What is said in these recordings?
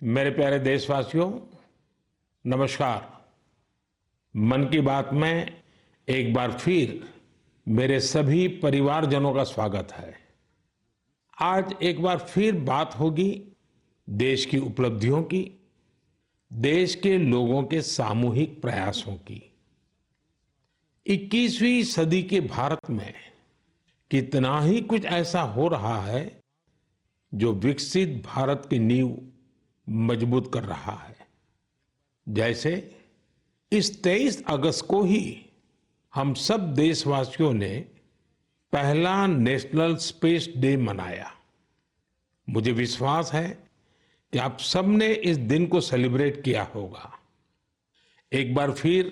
मेरे प्यारे देशवासियों, नमस्कार। मन की बात में एक बार फिर मेरे सभी परिवारजनों का स्वागत है। आज एक बार फिर बात होगी देश की उपलब्धियों की, देश के लोगों के सामूहिक प्रयासों की। 21वीं सदी के भारत में कितना ही कुछ ऐसा हो रहा है जो विकसित भारत की नींव मजबूत कर रहा है। जैसे इस 23 अगस्त को ही हम सब देशवासियों ने पहला नेशनल स्पेस डे मनाया। मुझे विश्वास है कि आप सबने इस दिन को सेलिब्रेट किया होगा। एक बार फिर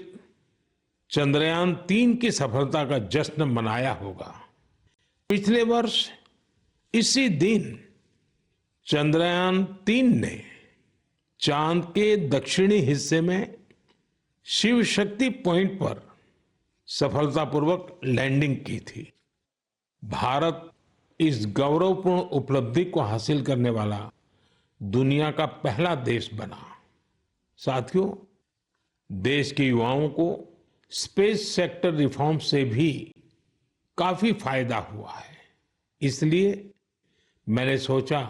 चंद्रयान 3 की सफलता का जश्न मनाया होगा। पिछले वर्ष इसी दिन चंद्रयान 3 ने चांद के दक्षिणी हिस्से में शिव शक्ति पॉइंट पर सफलतापूर्वक लैंडिंग की थी। भारत इस गौरवपूर्ण उपलब्धि को हासिल करने वाला दुनिया का पहला देश बना। साथियों, देश के युवाओं को स्पेस सेक्टर रिफॉर्म से भी काफी फायदा हुआ है। इसलिए मैंने सोचा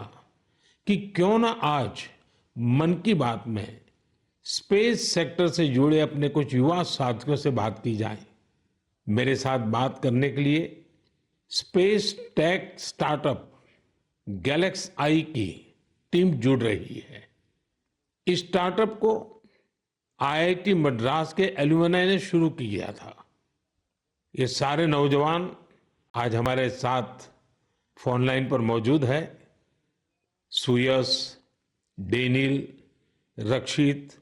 कि क्यों ना आज मन की बात में स्पेस सेक्टर से जुड़े अपने कुछ युवा साथियों से बात की जाए। मेरे साथ बात करने के लिए स्पेस टेक स्टार्टअप गैलेक्स आई की टीम जुड़ रही है। इस स्टार्टअप को आईआईटी मद्रास के एलुमनाई ने शुरू किया था। ये सारे नौजवान आज हमारे साथ फोन लाइन पर मौजूद है। सुयश, डेनिल, रक्षित,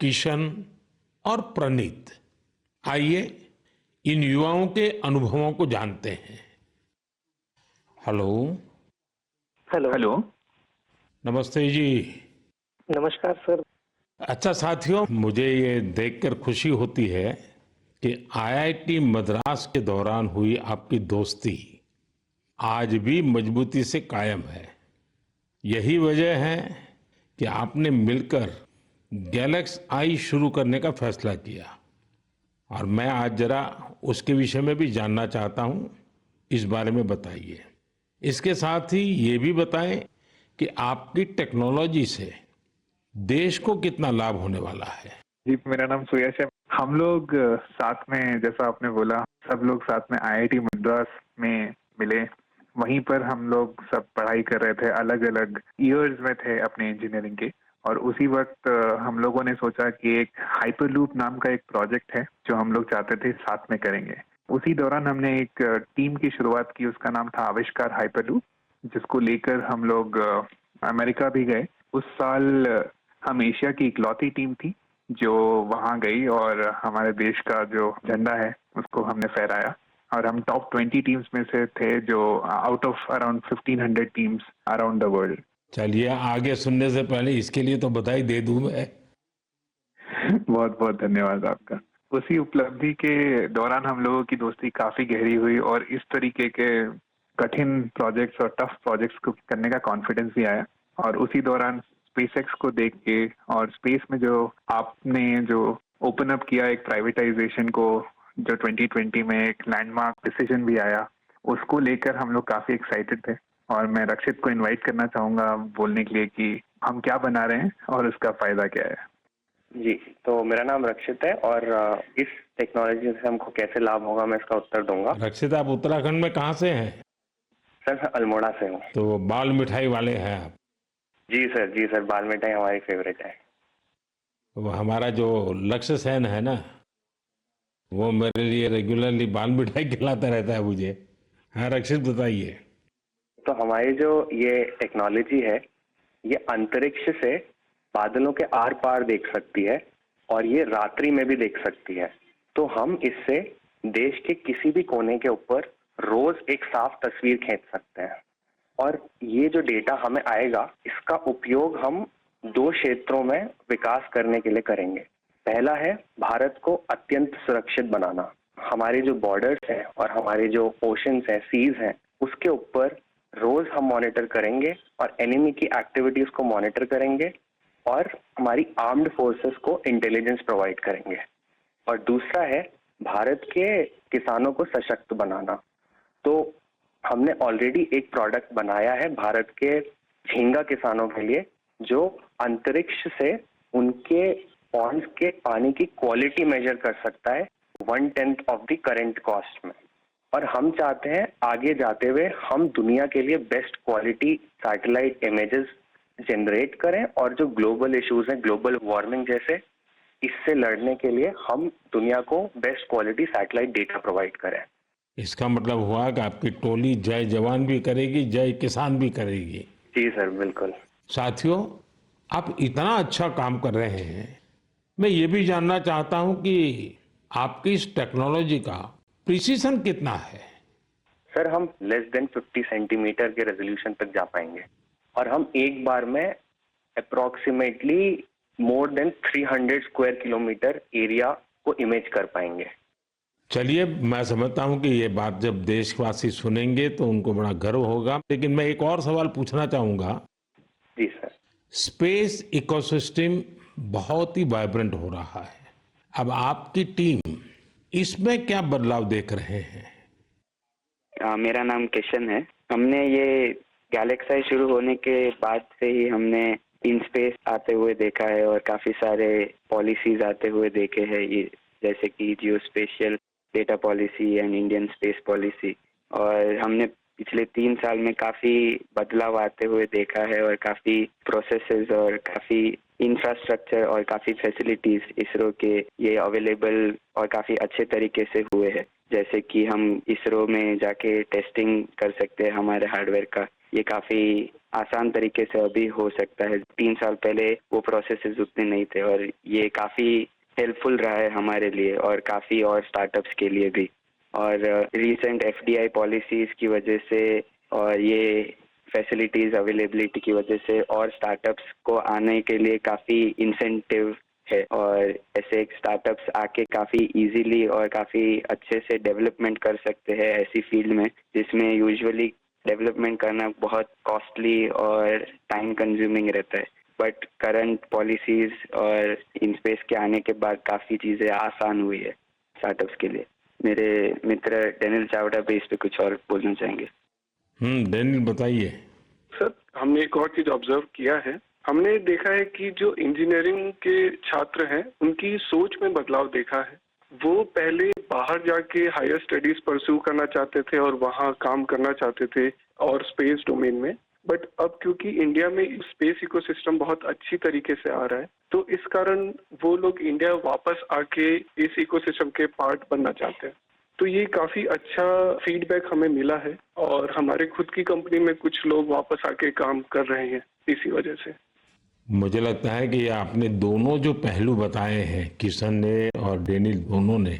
किशन और प्रणीत। आइए इन युवाओं के अनुभवों को जानते हैं। हेलो। हेलो। हेलो। नमस्ते जी। नमस्कार सर। अच्छा साथियों, मुझे ये देखकर खुशी होती है कि आईआईटी मद्रास के दौरान हुई आपकी दोस्ती आज भी मजबूती से कायम है। यही वजह है कि आपने मिलकर गैलेक्स आई शुरू करने का फैसला किया और मैं आज जरा उसके विषय में भी जानना चाहता हूं। इस बारे में बताइए। इसके साथ ही ये भी बताएं कि आपकी टेक्नोलॉजी से देश को कितना लाभ होने वाला है। जी, मेरा नाम सुयश है। हम लोग साथ में, जैसा आपने बोला, सब लोग साथ में आईआईटी मद्रास में मिले। वहीं पर हम लोग सब पढ़ाई कर रहे थे, अलग अलग ईयर्स में थे अपने इंजीनियरिंग के। और उसी वक्त हम लोगों ने सोचा कि एक हाइपरलूप नाम का एक प्रोजेक्ट है जो हम लोग चाहते थे साथ में करेंगे। उसी दौरान हमने एक टीम की शुरुआत की, उसका नाम था आविष्कार हाइपरलूप, जिसको लेकर हम लोग अमेरिका भी गए। उस साल हम एशिया की इकलौती टीम थी जो वहां गई और हमारे देश का जो झंडा है उसको हमने फहराया। और हम टॉप 20 टीम्स में से थे, जो out of around 1500 teams around the world. चलिए, आगे सुनने से पहले इसके लिए तो बधाई दे दूं मैं। बहुत बहुत धन्यवाद आपका। उसी उपलब्धि के दौरान हम लोगों की दोस्ती काफी गहरी हुई और इस तरीके के कठिन प्रोजेक्ट्स और टफ प्रोजेक्ट्स को करने का कॉन्फिडेंस भी आया। और उसी दौरान स्पेसएक्स को देख के और स्पेस में जो आपने जो ओपन अप किया एक प्राइवेटाइजेशन को, जो 2020 में एक लैंडमार्क डिसीजन भी आया, उसको लेकर हम लोग काफी एक्साइटेड थे। और मैं रक्षित को इनवाइट करना चाहूंगा बोलने के लिए कि हम क्या बना रहे हैं और उसका फायदा क्या है। जी, तो मेरा नाम रक्षित है और इस टेक्नोलॉजी से हमको कैसे लाभ होगा मैं इसका उत्तर दूंगा। रक्षित, आप उत्तराखंड में कहाँ से हैं? सर, मैं अल्मोड़ा से हूँ। तो बाल मिठाई वाले हैं आप? जी सर, बाल मिठाई हमारी फेवरेट है। वो हमारा जो लक्ष्य सेन है ना, वो मेरे लिए रेगुलरली बाल मिठाई खिलाता रहता है मुझे। हाँ रक्षित, बताइए। तो हमारी जो ये टेक्नोलॉजी है, ये अंतरिक्ष से बादलों के आर पार देख सकती है और ये रात्रि में भी देख सकती है। तो हम इससे देश के किसी भी कोने के ऊपर रोज एक साफ तस्वीर खींच सकते हैं। और ये जो डेटा हमें आएगा, इसका उपयोग हम 2 क्षेत्रों में विकास करने के लिए करेंगे। पहला है भारत को अत्यंत सुरक्षित बनाना। हमारे जो बॉर्डर्स हैं और हमारे जो ओशंस हैं, सीज हैं, उसके ऊपर रोज हम मॉनिटर करेंगे और एनिमी की एक्टिविटीज को मॉनिटर करेंगे और हमारी आर्म्ड फोर्सेस को इंटेलिजेंस प्रोवाइड करेंगे। और दूसरा है भारत के किसानों को सशक्त बनाना। तो हमने ऑलरेडी एक प्रोडक्ट बनाया है भारत के झींगा किसानों के लिए, जो अंतरिक्ष से उनके पॉन्ड्स के पानी की क्वालिटी मेजर कर सकता है 1/10 ऑफ द करेंट कॉस्ट में। और हम चाहते हैं आगे जाते हुए हम दुनिया के लिए best quality satellite images generate करें, और जो ग्लोबल इश्यूज हैं, ग्लोबल वार्मिंग जैसे, इससे लड़ने के लिए हम दुनिया को best quality satellite data provide करें। इसका मतलब हुआ कि आपकी टोली जय जवान भी करेगी, जय किसान भी करेगी। जी सर, बिल्कुल। साथियों, आप इतना अच्छा काम कर रहे हैं, मैं ये भी जानना चाहता हूं कि आपकी इस टेक्नोलॉजी का प्रिसीजन कितना है। सर, हम लेस देन 50 सेंटीमीटर के रेजोल्यूशन तक जा पाएंगे, और हम एक बार में approximately more than 300 square kilometre area को इमेज कर पाएंगे। चलिए, मैं समझता हूं कि ये बात जब देशवासी सुनेंगे तो उनको बड़ा गर्व होगा। लेकिन मैं एक और सवाल पूछना चाहूंगा। जी सर। स्पेस इकोसिस्टम बहुत ही वाइब्रेंट हो रहा है। अब आपकी टीम इसमें क्या बदलाव देख रहे हैं? मेरा नाम किशन है। हमने ये गैलेक्साई शुरू होने के बाद से ही हमने इन स्पेस आते हुए देखा है, और काफी सारे पॉलिसीज आते हुए देखे हैं, ये जैसे कि geospatial data policy and Indian space policy. और हमने पिछले 3 साल में काफी बदलाव आते हुए देखा है, और काफी प्रोसेसेस और काफी इंफ्रास्ट्रक्चर और काफी फैसिलिटीज इसरो के ये अवेलेबल और काफी अच्छे तरीके से हुए हैं। जैसे कि हम इसरो में जाके टेस्टिंग कर सकते हैं हमारे हार्डवेयर का, ये काफी आसान तरीके से अभी हो सकता है। 3 साल पहले वो प्रोसेसेस उतने नहीं थे, और ये काफी हेल्पफुल रहा है हमारे लिए और काफी और स्टार्टअप्स के लिए भी। और रिसेंट एफडीआई पॉलिसीज की वजह से और ये फैसिलिटीज अवेलेबिलिटी की वजह से और स्टार्टअप्स को आने के लिए काफी इंसेंटिव है, और ऐसे स्टार्टअप्स आके काफी इजीली और काफी अच्छे से डेवलपमेंट कर सकते हैं ऐसी फील्ड में जिसमें यूजुअली डेवलपमेंट करना बहुत कॉस्टली और टाइम कंज्यूमिंग रहता है। बट करंट पॉलिसीज और इन स्पेस के आने के बाद काफी चीजें आसान हुई है स्टार्टअप्स के लिए। मेरे मित्र डेनियल चावड़ा भी इस पे कुछ और बोलना चाहेंगे। डेनियल, बताइए। सर, हमने एक और चीज ऑब्जर्व किया है। हमने देखा है कि जो इंजीनियरिंग के छात्र हैं उनकी सोच में बदलाव देखा है। वो पहले बाहर जाके हायर स्टडीज परस्यू करना चाहते थे और वहाँ काम करना चाहते थे और स्पेस डोमेन में, बट अब क्योंकि इंडिया में स्पेस इकोसिस्टम बहुत अच्छी तरीके से आ रहा है, तो इस कारण वो लोग इंडिया वापस आके इस इकोसिस्टम के पार्ट बनना चाहते हैं। तो ये काफी अच्छा फीडबैक हमें मिला है, और हमारे खुद की कंपनी में कुछ लोग वापस आके काम कर रहे हैं इसी वजह से। मुझे लगता है कि आपने दोनों जो पहलू बताए हैं, किशन ने और डेनियल दोनों ने,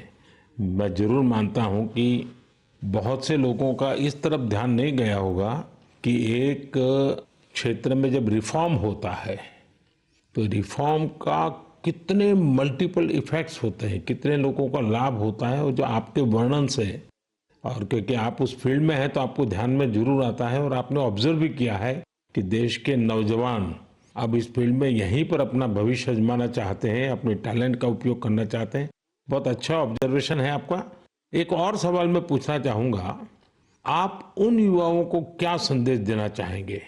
मैं जरूर मानता हूं कि बहुत से लोगों का इस तरफ ध्यान नहीं गया होगा कि एक क्षेत्र में जब रिफॉर्म होता है तो रिफॉर्म का कितने मल्टीपल इफेक्ट्स होते हैं, कितने लोगों का लाभ होता है, और जो आपके वर्णन से, और क्योंकि आप उस फील्ड में हैं तो आपको ध्यान में जरूर आता है, और आपने ऑब्जर्व भी किया है कि देश के नौजवान अब इस फील्ड में यहीं पर अपना भविष्य आजमाना चाहते हैं, अपने टैलेंट का उपयोग करना चाहते हैं। बहुत अच्छा ऑब्जर्वेशन है आपका। एक और सवाल मैं पूछना चाहूंगा, आप उन युवाओं को क्या संदेश देना चाहेंगे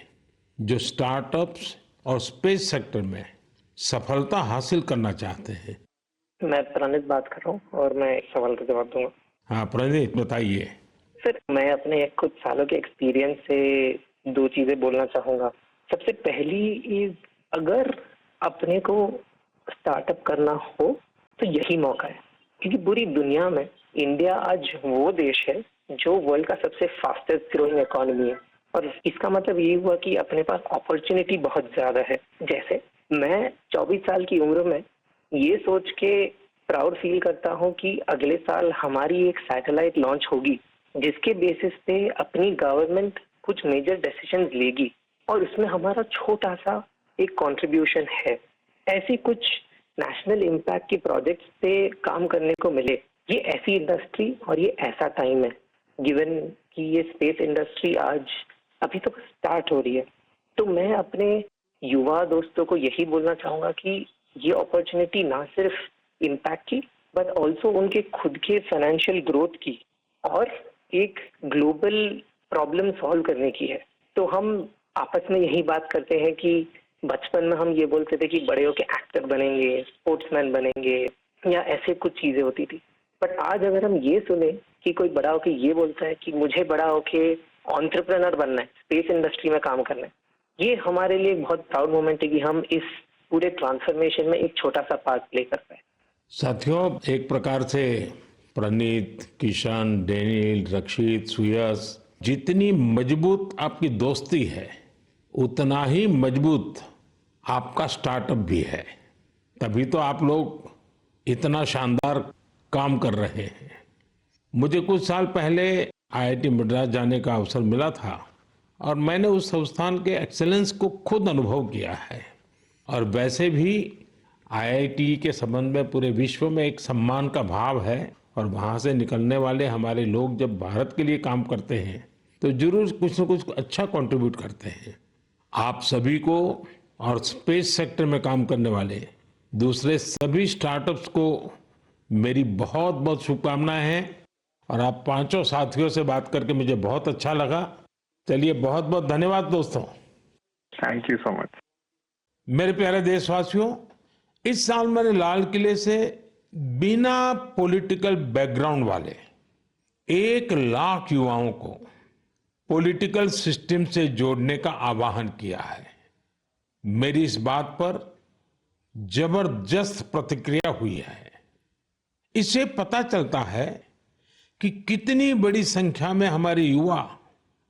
जो स्टार्टअप्स और स्पेस सेक्टर में सफलता हासिल करना चाहते हैं? मैं प्रणीत बात कर रहा हूँ और मैं इस सवाल का जवाब दूंगा। हाँ प्रणीत, बताइए। सर, मैं अपने कुछ सालों के एक्सपीरियंस से 2 चीजें बोलना चाहूंगा। सबसे पहली इज, अगर अपने को स्टार्टअप करना हो तो यही मौका है, क्योंकि पूरी दुनिया में इंडिया आज वो देश है जो वर्ल्ड का सबसे फास्टेस्ट ग्रोइंग इकोनॉमी है, और इसका मतलब ये हुआ कि अपने पास अपॉर्चुनिटी बहुत ज्यादा है। जैसे मैं 24 साल की उम्र में ये सोच के प्राउड फील करता हूँ कि अगले साल हमारी एक सैटेलाइट लॉन्च होगी जिसके बेसिस पे अपनी गवर्नमेंट कुछ मेजर डिसीजंस लेगी, और उसमें हमारा छोटा सा एक कंट्रीब्यूशन है। ऐसी कुछ नेशनल इम्पैक्ट के प्रोजेक्ट्स पे काम करने को मिले। ये ऐसी इंडस्ट्री और ये ऐसा टाइम है, गिवन कि ये स्पेस इंडस्ट्री आज अभी तो स्टार्ट हो रही है। तो मैं अपने युवा दोस्तों को यही बोलना चाहूंगा कि ये अपॉर्चुनिटी ना सिर्फ इम्पैक्ट की बट ऑल्सो उनके खुद के फाइनेंशियल ग्रोथ की और एक ग्लोबल प्रॉब्लम सॉल्व करने की है। तो हम आपस में यही बात करते हैं कि बचपन में हम ये बोलते थे कि बड़े होके एक्टर बनेंगे, स्पोर्ट्समैन बनेंगे या ऐसे कुछ चीजें होती थी। बट आज अगर हम ये सुने कि कोई बड़ा होके ये बोलता है कि मुझे बड़ा होके एंटरप्रेन्योर बनना है, स्पेस इंडस्ट्री में काम करना है, ये हमारे लिए बहुत प्राउड मोमेंट है कि हम इस पूरे ट्रांसफॉर्मेशन में एक छोटा सा पार्ट प्ले कर पाए। साथियों, एक प्रकार से प्रणीत, किशन, डेनियल, रक्षित, सुयस, जितनी मजबूत आपकी दोस्ती है उतना ही मजबूत आपका स्टार्टअप भी है। तभी तो आप लोग इतना शानदार काम कर रहे हैं। मुझे कुछ साल पहले आईआईटी मद्रास जाने का अवसर मिला था और मैंने उस संस्थान के एक्सेलेंस को खुद अनुभव किया है। और वैसे भी आईआईटी के संबंध में पूरे विश्व में एक सम्मान का भाव है और वहाँ से निकलने वाले हमारे लोग जब भारत के लिए काम करते हैं तो जरूर कुछ न कुछ अच्छा कंट्रीब्यूट करते हैं। आप सभी को और स्पेस सेक्टर में काम करने वाले दूसरे सभी स्टार्टअप्स को मेरी बहुत बहुत शुभकामनाएं हैं। और आप पांचों साथियों से बात करके मुझे बहुत अच्छा लगा। चलिए, बहुत बहुत धन्यवाद दोस्तों। Thank you so much. मेरे प्यारे देशवासियों, इस साल मैंने लाल किले से बिना पॉलिटिकल बैकग्राउंड वाले 1 लाख युवाओं को पॉलिटिकल सिस्टम से जोड़ने का आह्वान किया है। मेरी इस बात पर जबरदस्त प्रतिक्रिया हुई है। इससे पता चलता है कि कितनी बड़ी संख्या में हमारे युवा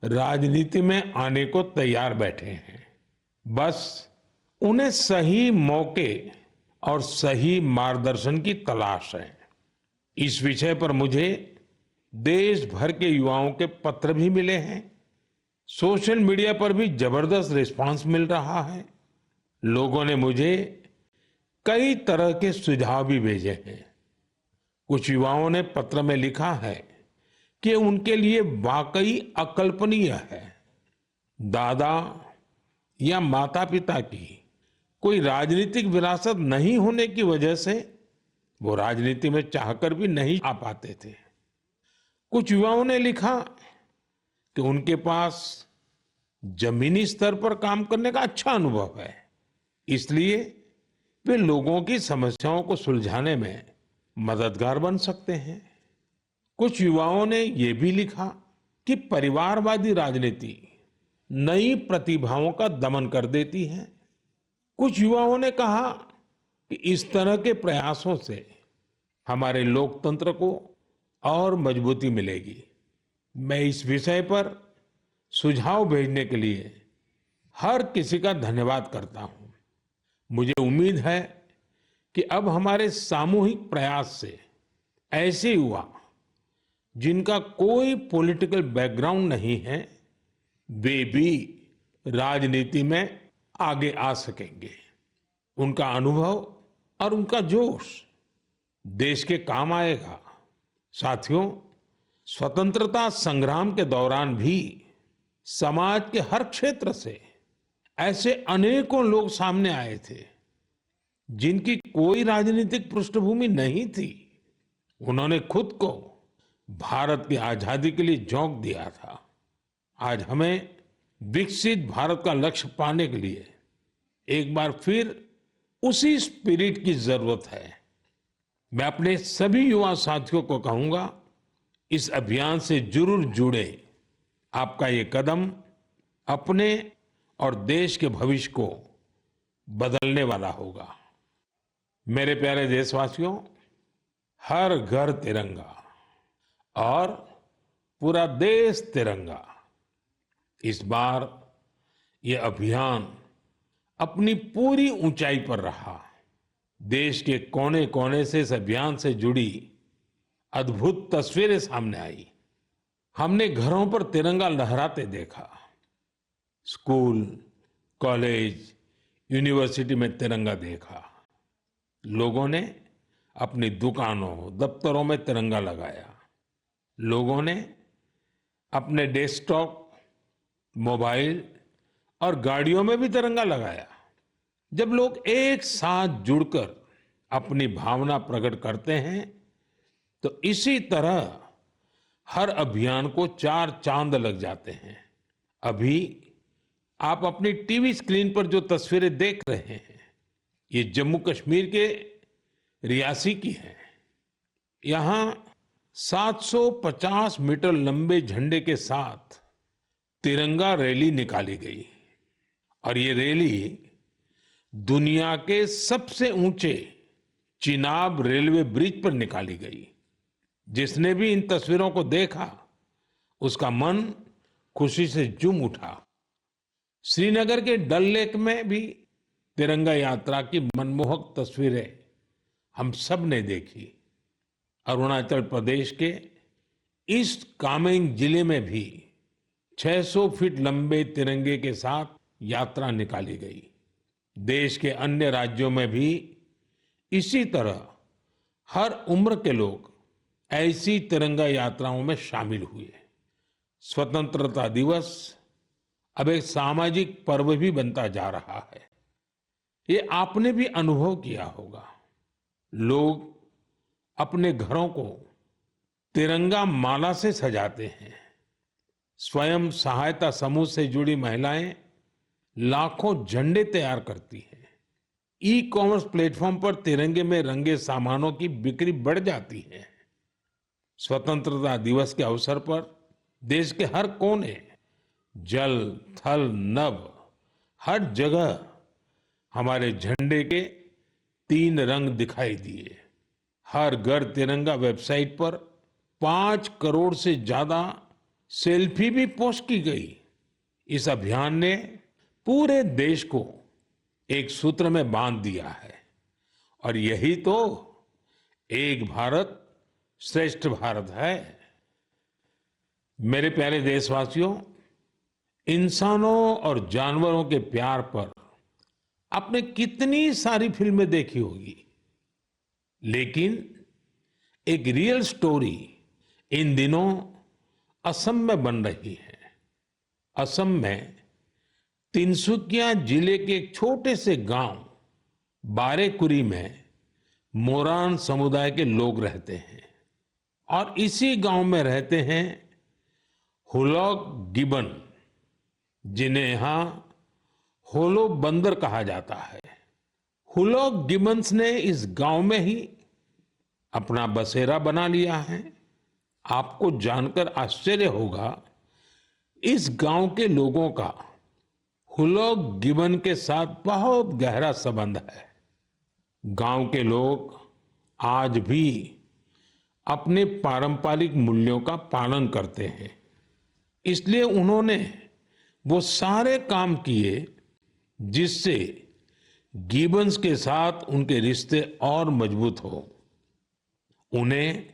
राजनीति में आने को तैयार बैठे हैं। बस उन्हें सही मौके और सही मार्गदर्शन की तलाश है। इस विषय पर मुझे देश भर के युवाओं के पत्र भी मिले हैं। सोशल मीडिया पर भी जबरदस्त रिस्पांस मिल रहा है। लोगों ने मुझे कई तरह के सुझाव भी भेजे हैं। कुछ युवाओं ने पत्र में लिखा है कि उनके लिए वाकई अकल्पनीय है दादा या माता पिता की कोई राजनीतिक विरासत नहीं होने की वजह से वो राजनीति में चाहकर भी नहीं आ पाते थे। कुछ युवाओं ने लिखा कि उनके पास जमीनी स्तर पर काम करने का अच्छा अनुभव है, इसलिए वे लोगों की समस्याओं को सुलझाने में मददगार बन सकते हैं। कुछ युवाओं ने यह भी लिखा कि परिवारवादी राजनीति नई प्रतिभाओं का दमन कर देती है। कुछ युवाओं ने कहा कि इस तरह के प्रयासों से हमारे लोकतंत्र को और मजबूती मिलेगी। मैं इस विषय पर सुझाव भेजने के लिए हर किसी का धन्यवाद करता हूं। मुझे उम्मीद है कि अब हमारे सामूहिक प्रयास से ऐसे युवा जिनका कोई पॉलिटिकल बैकग्राउंड नहीं है वे भी राजनीति में आगे आ सकेंगे। उनका अनुभव और उनका जोश देश के काम आएगा। साथियों, स्वतंत्रता संग्राम के दौरान भी समाज के हर क्षेत्र से ऐसे अनेकों लोग सामने आए थे जिनकी कोई राजनीतिक पृष्ठभूमि नहीं थी। उन्होंने खुद को भारत की आजादी के लिए झोंक दिया था। आज हमें विकसित भारत का लक्ष्य पाने के लिए एक बार फिर उसी स्पिरिट की जरूरत है। मैं अपने सभी युवा साथियों को कहूंगा, इस अभियान से जरूर जुड़े। आपका ये कदम अपने और देश के भविष्य को बदलने वाला होगा। मेरे प्यारे देशवासियों, हर घर तिरंगा और पूरा देश तिरंगा, इस बार ये अभियान अपनी पूरी ऊंचाई पर रहा। देश के कोने कोने से इस अभियान से जुड़ी अद्भुत तस्वीरें सामने आई। हमने घरों पर तिरंगा लहराते देखा, स्कूल, कॉलेज, यूनिवर्सिटी में तिरंगा देखा। लोगों ने अपनी दुकानों, दफ्तरों में तिरंगा लगाया। लोगों ने अपने डेस्कटॉप, मोबाइल और गाड़ियों में भी तिरंगा लगाया। जब लोग एक साथ जुड़कर अपनी भावना प्रकट करते हैं तो इसी तरह हर अभियान को चार चांद लग जाते हैं। अभी आप अपनी टीवी स्क्रीन पर जो तस्वीरें देख रहे हैं ये जम्मू कश्मीर के रियासी की हैं। यहां 750 मीटर लंबे झंडे के साथ तिरंगा रैली निकाली गई और ये रैली दुनिया के सबसे ऊंचे चिनाब रेलवे ब्रिज पर निकाली गई। जिसने भी इन तस्वीरों को देखा उसका मन खुशी से झूम उठा। श्रीनगर के डल लेक में भी तिरंगा यात्रा की मनमोहक तस्वीरें हम सब ने देखी। अरुणाचल प्रदेश के ईस्ट कामेंग जिले में भी 600 फीट लंबे तिरंगे के साथ यात्रा निकाली गई। देश के अन्य राज्यों में भी इसी तरह हर उम्र के लोग ऐसी तिरंगा यात्राओं में शामिल हुए। स्वतंत्रता दिवस अब एक सामाजिक पर्व भी बनता जा रहा है। ये आपने भी अनुभव किया होगा। लोग अपने घरों को तिरंगा माला से सजाते हैं। स्वयं सहायता समूह से जुड़ी महिलाएं लाखों झंडे तैयार करती हैं। ई कॉमर्स प्लेटफॉर्म पर तिरंगे में रंगे सामानों की बिक्री बढ़ जाती है। स्वतंत्रता दिवस के अवसर पर देश के हर कोने, जल, थल, नभ, हर जगह हमारे झंडे के 3 रंग दिखाई दिए। हर घर तिरंगा वेबसाइट पर 5 करोड़ से ज्यादा सेल्फी भी पोस्ट की गई। इस अभियान ने पूरे देश को एक सूत्र में बांध दिया है और यही तो एक भारत श्रेष्ठ भारत है। मेरे प्यारे देशवासियों, इंसानों और जानवरों के प्यार पर आपने कितनी सारी फिल्में देखी होगी, लेकिन एक रियल स्टोरी इन दिनों असम में बन रही है। असम में तिनसुकिया जिले के एक छोटे से गांव बारेकुरी में मोरान समुदाय के लोग रहते हैं और इसी गांव में रहते हैं हुलॉक गिबन, जिन्हें यहां होलो बंदर कहा जाता है। हुलॉक गिबन्स ने इस गांव में ही अपना बसेरा बना लिया है। आपको जानकर आश्चर्य होगा, इस गांव के लोगों का हुलॉक गिबन के साथ बहुत गहरा संबंध है। गांव के लोग आज भी अपने पारंपरिक मूल्यों का पालन करते हैं, इसलिए उन्होंने वो सारे काम किए जिससे गिबन्स के साथ उनके रिश्ते और मजबूत हो। उन्हें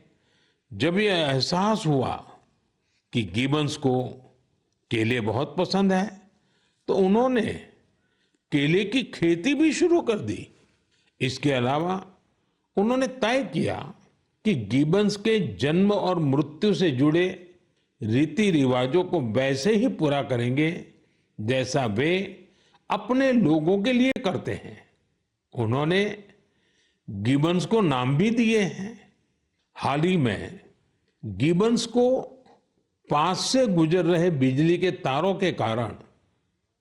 जब ये एहसास हुआ कि गिबन्स को केले बहुत पसंद है तो उन्होंने केले की खेती भी शुरू कर दी। इसके अलावा उन्होंने तय किया कि गिबन्स के जन्म और मृत्यु से जुड़े रीति रिवाजों को वैसे ही पूरा करेंगे जैसा वे अपने लोगों के लिए करते हैं। उन्होंने गिबन्स को नाम भी दिए हैं। हाल ही में गिबन्स को पास से गुजर रहे बिजली के तारों के कारण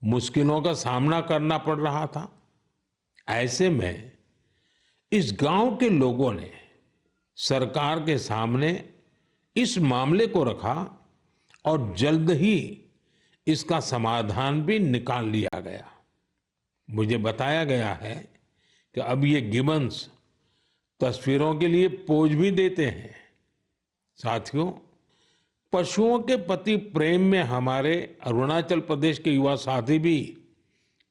मुश्किलों का सामना करना पड़ रहा था। ऐसे में इस गांव के लोगों ने सरकार के सामने इस मामले को रखा और जल्द ही इसका समाधान भी निकाल लिया गया। मुझे बताया गया है कि अब ये गिबन्स तस्वीरों के लिए पोज भी देते हैं। साथियों, पशुओं के प्रति प्रेम में हमारे अरुणाचल प्रदेश के युवा साथी भी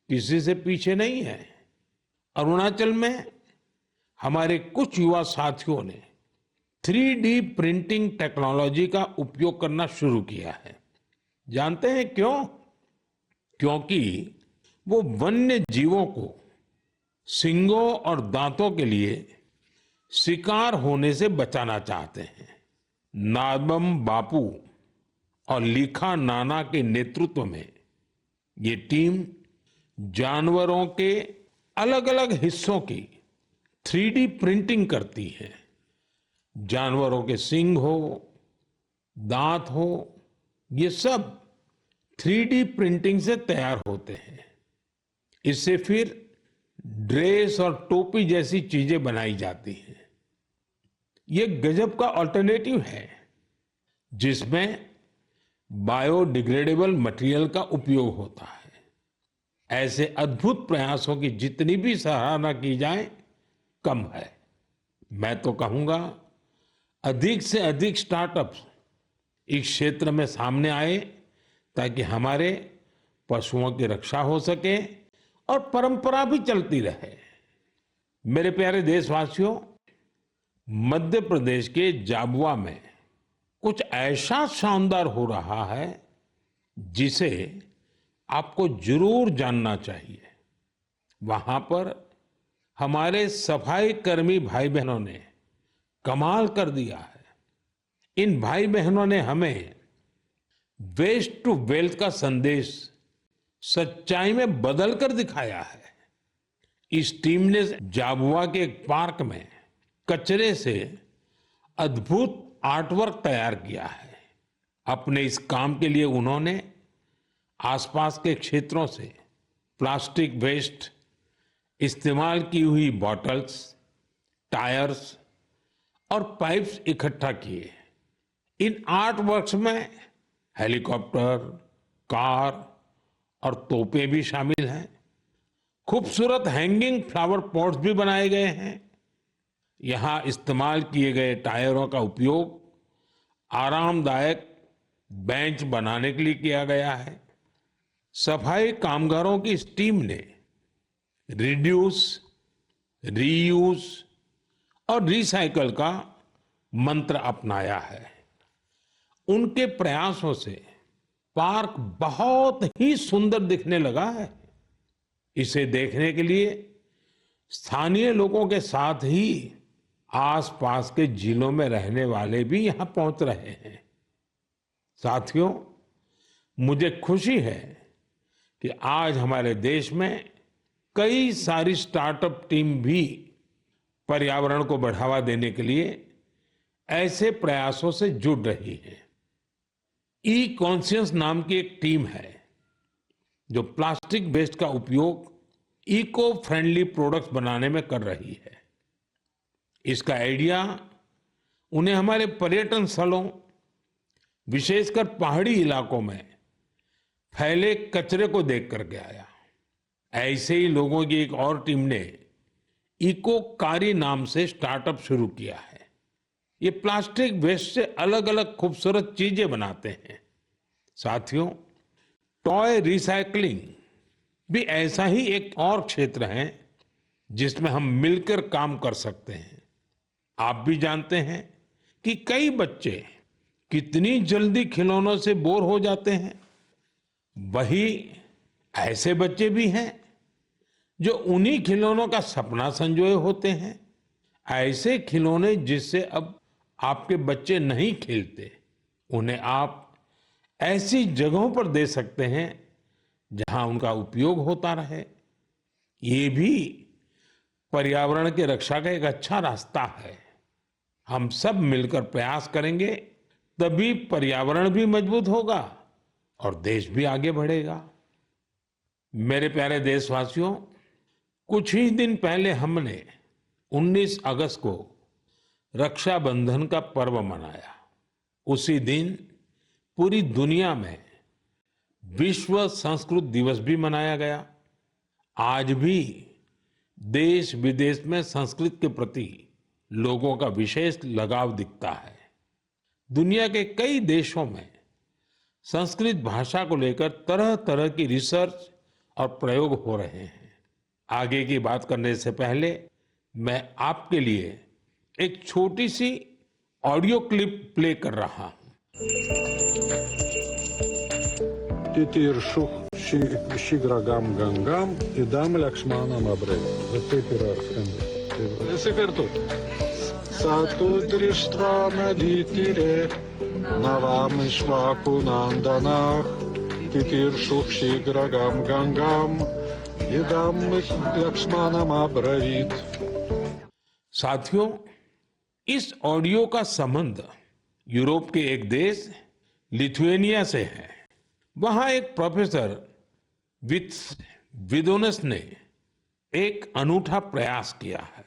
किसी से पीछे नहीं है। अरुणाचल में हमारे कुछ युवा साथियों ने 3D प्रिंटिंग टेक्नोलॉजी का उपयोग करना शुरू किया है। जानते हैं क्यों? क्योंकि वो वन्य जीवों को सींगों और दांतों के लिए शिकार होने से बचाना चाहते हैं। नादम बापू और लिखा नाना के नेतृत्व में ये टीम जानवरों के अलग अलग हिस्सों की 3D प्रिंटिंग करती हैं। जानवरों के सींग हो, दांत हो, ये सब 3D प्रिंटिंग से तैयार होते हैं। इससे फिर ड्रेस और टोपी जैसी चीजें बनाई जाती हैं। ये गजब का अल्टरनेटिव है जिसमें बायोडिग्रेडेबल मटेरियल का उपयोग होता है। ऐसे अद्भुत प्रयासों की जितनी भी सराहना की जाए कम है। मैं तो कहूंगा अधिक से अधिक स्टार्टअप्स इस क्षेत्र में सामने आए ताकि हमारे पशुओं की रक्षा हो सके और परंपरा भी चलती रहे। मेरे प्यारे देशवासियों, मध्य प्रदेश के जाबुआ में कुछ ऐसा शानदार हो रहा है जिसे आपको जरूर जानना चाहिए। वहां पर हमारे सफाई कर्मी भाई बहनों ने कमाल कर दिया है। इन भाई बहनों ने हमें वेस्ट टू वेल्थ का संदेश सच्चाई में बदल कर दिखाया है। इस टीम ने जाबुआ के एक पार्क में कचरे से अद्भुत आर्टवर्क तैयार किया है। अपने इस काम के लिए उन्होंने आसपास के क्षेत्रों से प्लास्टिक वेस्ट, इस्तेमाल की हुई बॉटल्स, टायर्स और पाइप्स इकट्ठा किए। इन आर्ट वर्क्स में हेलीकॉप्टर, कार और तोपें भी शामिल हैं। खूबसूरत हैंगिंग फ्लावर पॉट्स भी बनाए गए हैं। यहां इस्तेमाल किए गए टायरों का उपयोग आरामदायक बेंच बनाने के लिए किया गया है। सफाई कामगारों की इस टीम ने रिड्यूस, रीयूज और रिसाइकल का मंत्र अपनाया है। उनके प्रयासों से पार्क बहुत ही सुंदर दिखने लगा है। इसे देखने के लिए स्थानीय लोगों के साथ ही आसपास के जिलों में रहने वाले भी यहां पहुंच रहे हैं। साथियों, मुझे खुशी है कि आज हमारे देश में कई सारी स्टार्टअप टीम भी पर्यावरण को बढ़ावा देने के लिए ऐसे प्रयासों से जुड़ रही है। ई कॉन्शियस नाम की एक टीम है जो प्लास्टिक वेस्ट का उपयोग इको फ्रेंडली प्रोडक्ट्स बनाने में कर रही है। इसका आइडिया उन्हें हमारे पर्यटन स्थलों, विशेषकर पहाड़ी इलाकों में फैले कचरे को देख करके आया। ऐसे ही लोगों की एक और टीम ने इको कारी नाम से स्टार्टअप शुरू किया है। ये प्लास्टिक वेस्ट से अलग अलग खूबसूरत चीजें बनाते हैं। साथियों, टॉय रिसाइकलिंग भी ऐसा ही एक और क्षेत्र है जिसमें हम मिलकर काम कर सकते हैं। आप भी जानते हैं कि कई बच्चे कितनी जल्दी खिलौनों से बोर हो जाते हैं। वही ऐसे बच्चे भी हैं जो उन्हीं खिलौनों का सपना संजोए होते हैं। ऐसे खिलौने जिससे अब आपके बच्चे नहीं खेलते, उन्हें आप ऐसी जगहों पर दे सकते हैं जहां उनका उपयोग होता रहे। ये भी पर्यावरण की रक्षा का एक अच्छा रास्ता है। हम सब मिलकर प्रयास करेंगे तभी पर्यावरण भी मजबूत होगा और देश भी आगे बढ़ेगा। मेरे प्यारे देशवासियों, कुछ ही दिन पहले हमने 19 अगस्त को रक्षाबंधन का पर्व मनाया। उसी दिन पूरी दुनिया में विश्व संस्कृत दिवस भी मनाया गया। आज भी देश विदेश में संस्कृत के प्रति लोगों का विशेष लगाव दिखता है। दुनिया के कई देशों में संस्कृत भाषा को लेकर तरह तरह की रिसर्च और प्रयोग हो रहे हैं। आगे की बात करने से पहले मैं आपके लिए एक छोटी सी ऑडियो क्लिप प्ले कर रहा हूं। Titiršuh šigrakam gangam idam Lakshmanam abre. Va taip yra skamba. Visi kartu. Satu drištva naditire navam išvaku nandanach. Titiršuh šigrakam gangam इदं लक्ष्मणमब्रवीत्। साथियों, इस ऑडियो का संबंध यूरोप के एक देश लिथुएनिया से है। वहां एक प्रोफेसर विदोनस ने एक अनूठा प्रयास किया है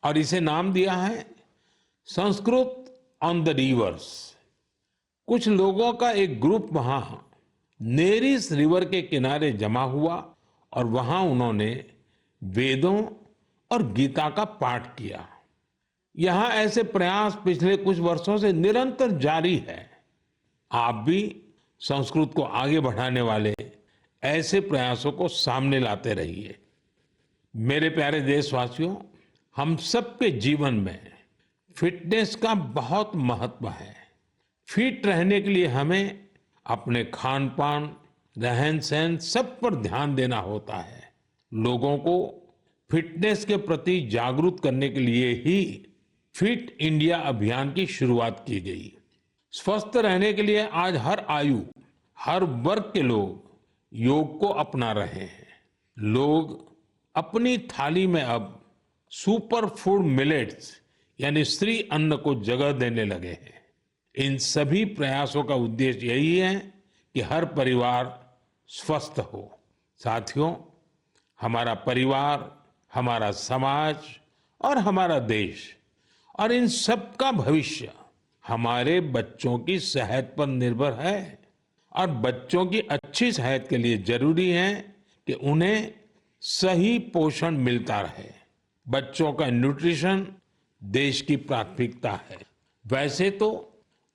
और इसे नाम दिया है संस्कृत ऑन द रिवर्स। कुछ लोगों का एक ग्रुप वहां नेरिस रिवर के किनारे जमा हुआ और वहां उन्होंने वेदों और गीता का पाठ किया। यहां ऐसे प्रयास पिछले कुछ वर्षों से निरंतर जारी है। आप भी संस्कृत को आगे बढ़ाने वाले ऐसे प्रयासों को सामने लाते रहिए। मेरे प्यारे देशवासियों, हम सबके जीवन में फिटनेस का बहुत महत्व है। फिट रहने के लिए हमें अपने खान पान, रहन सहन सब पर ध्यान देना होता है। लोगों को फिटनेस के प्रति जागरूक करने के लिए ही फिट इंडिया अभियान की शुरुआत की गई। स्वस्थ रहने के लिए आज हर आयु, हर वर्ग के लोग योग को अपना रहे हैं। लोग अपनी थाली में अब सुपर फूड मिलेट्स यानी श्री अन्न को जगह देने लगे हैं। इन सभी प्रयासों का उद्देश्य यही है कि हर परिवार स्वस्थ हो। साथियों, हमारा परिवार, हमारा समाज और हमारा देश और इन सब का भविष्य हमारे बच्चों की सेहत पर निर्भर है और बच्चों की अच्छी सेहत के लिए जरूरी है कि उन्हें सही पोषण मिलता रहे। बच्चों का न्यूट्रिशन देश की प्राथमिकता है। वैसे तो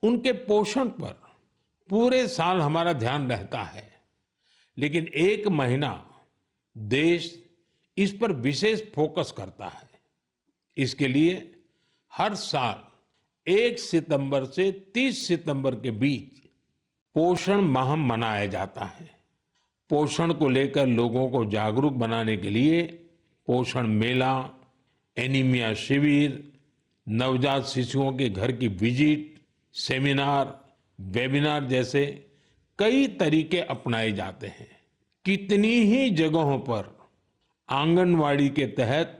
उनके पोषण पर पूरे साल हमारा ध्यान रहता है, लेकिन एक महीना देश इस पर विशेष फोकस करता है। इसके लिए हर साल 1 सितंबर से 30 सितंबर के बीच पोषण माह मनाया जाता है। पोषण को लेकर लोगों को जागरूक बनाने के लिए पोषण मेला, एनीमिया शिविर, नवजात शिशुओं के घर की विजिट, सेमिनार, वेबिनार जैसे कई तरीके अपनाए जाते हैं। कितनी ही जगहों पर आंगनवाड़ी के तहत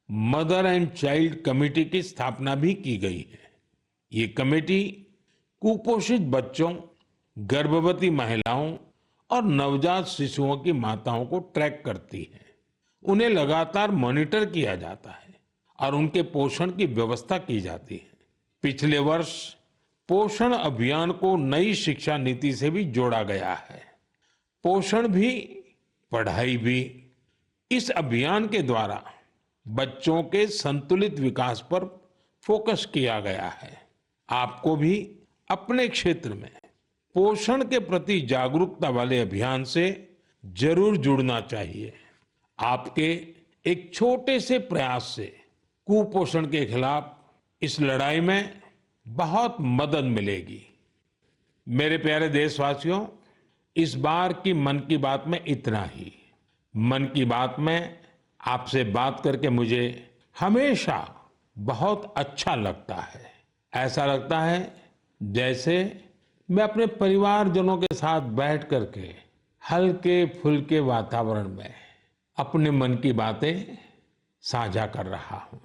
मदर एंड चाइल्ड कमेटी की स्थापना भी की गई है। ये कमेटी कुपोषित बच्चों, गर्भवती महिलाओं और नवजात शिशुओं की माताओं को ट्रैक करती है। उन्हें लगातार मॉनिटर किया जाता है और उनके पोषण की व्यवस्था की जाती है। पिछले वर्ष पोषण अभियान को नई शिक्षा नीति से भी जोड़ा गया है। पोषण भी, पढ़ाई भी। इस अभियान के द्वारा बच्चों के संतुलित विकास पर फोकस किया गया है। आपको भी अपने क्षेत्र में पोषण के प्रति जागरूकता वाले अभियान से जरूर जुड़ना चाहिए। आपके एक छोटे से प्रयास से कुपोषण के खिलाफ इस लड़ाई में बहुत मदद मिलेगी। मेरे प्यारे देशवासियों, इस बार की मन की बात में इतना ही। मन की बात में आपसे बात करके मुझे हमेशा बहुत अच्छा लगता है। ऐसा लगता है जैसे मैं अपने परिवारजनों के साथ बैठ करके हल्के फुल्के वातावरण में अपने मन की बातें साझा कर रहा हूं,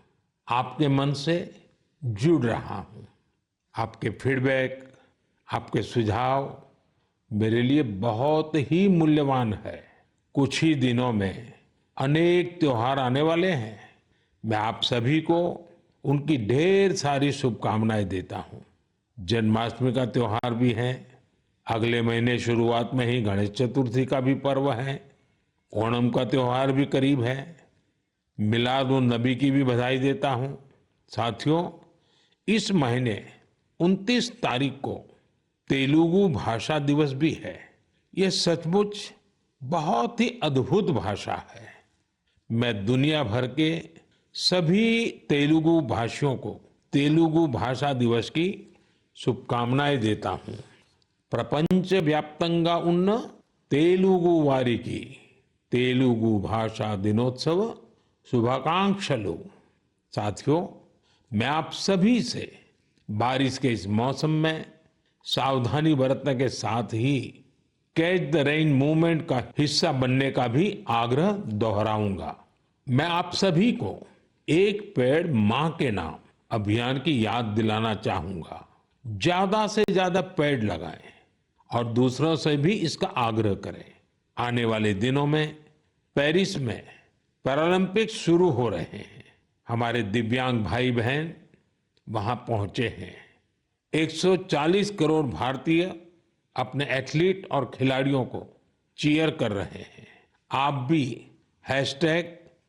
आपके मन से जुड़ रहा हूं। आपके फीडबैक, आपके सुझाव मेरे लिए बहुत ही मूल्यवान है। कुछ ही दिनों में अनेक त्योहार आने वाले हैं। मैं आप सभी को उनकी ढेर सारी शुभकामनाएं देता हूं। जन्माष्टमी का त्योहार भी है। अगले महीने शुरुआत में ही गणेश चतुर्थी का भी पर्व है। ओणम का त्योहार भी करीब है। मिलाद उन नबी की भी बधाई देता हूं। साथियों, इस महीने 29 तारीख को तेलुगु भाषा दिवस भी है। यह सचमुच बहुत ही अद्भुत भाषा है। मैं दुनिया भर के सभी तेलुगु भाषियों को तेलुगु भाषा दिवस की शुभकामनाएं देता हूं। प्रपंच व्याप्तंगा उन्न तेलुगु वारिकी तेलुगु भाषा दिनोत्सव शुभाकांक्षलु। साथियों, मैं आप सभी से बारिश के इस मौसम में सावधानी बरतने के साथ ही कैच द रेन मूवमेंट का हिस्सा बनने का भी आग्रह दोहराऊंगा। मैं आप सभी को एक पेड़ मां के नाम अभियान की याद दिलाना चाहूंगा। ज्यादा से ज्यादा पेड़ लगाएं और दूसरों से भी इसका आग्रह करें। आने वाले दिनों में पेरिस में पैरालंपिक्स शुरू हो रहे हैं। हमारे दिव्यांग भाई बहन वहां पहुंचे हैं। 140 करोड़ भारतीय अपने एथलीट और खिलाड़ियों को चीयर कर रहे हैं। आप भी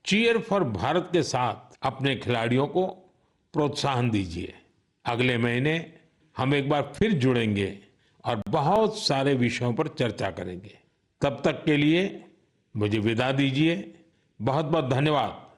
#cheer4Bharat के साथ अपने खिलाड़ियों को प्रोत्साहन दीजिए। अगले महीने हम एक बार फिर जुड़ेंगे और बहुत सारे विषयों पर चर्चा करेंगे। तब तक के लिए मुझे विदा दीजिए। बहुत बहुत धन्यवाद।